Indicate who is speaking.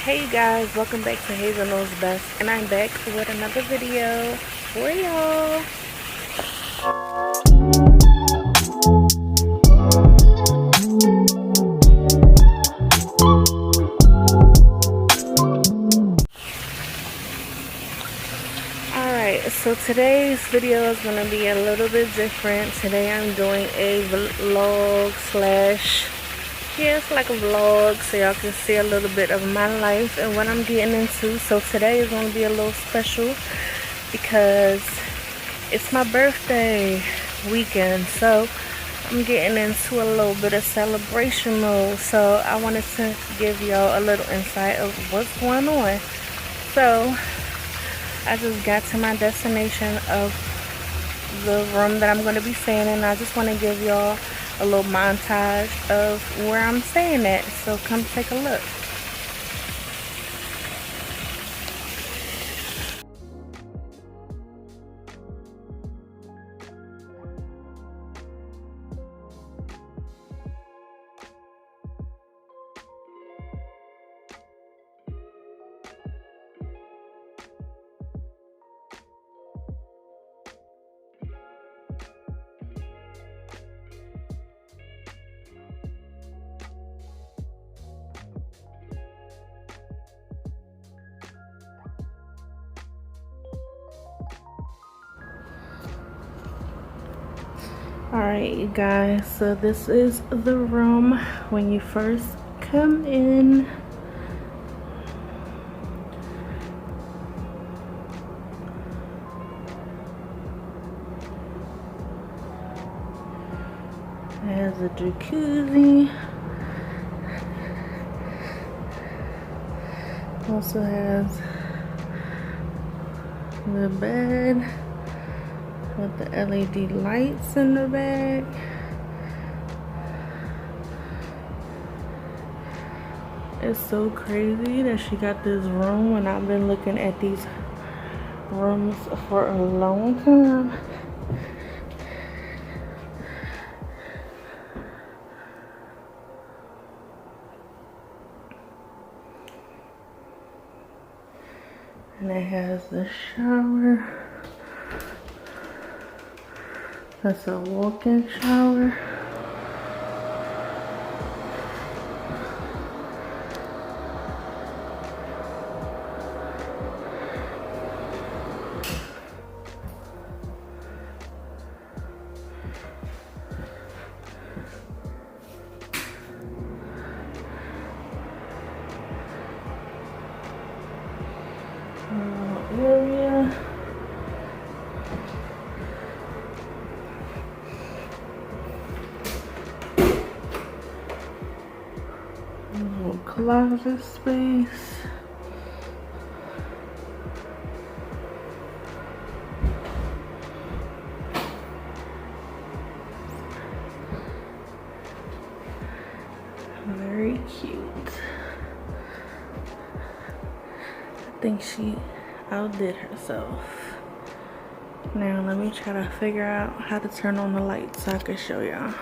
Speaker 1: Hey guys, welcome back to Hazel Knows Best, and I'm back with another video for y'all. Alright, so today's video is going to be a little bit different. Today I'm doing a vlog slash, yeah, it's like a vlog, so y'all can see a little bit of my life and what I'm getting into. So today is going to be a little special because it's my birthday weekend, so I'm getting into a little bit of celebration mode. So I wanted to give y'all a little insight of what's going on. So I just got to my destination of the room that I'm going to be staying in. I just want to give y'all a little montage of where I'm staying at. So come take a look. Alright, you guys, so this is the room when you first come in. It has a jacuzzi. Also has the bed with the LED lights in the back. It's so crazy that she got this room and I've been looking at these rooms for a long time. And it has the shower. That's a walk-in shower. Area. Little closet space. Very cute. I think she outdid herself. Now let me try to figure out how to turn on the lights so I can show y'all.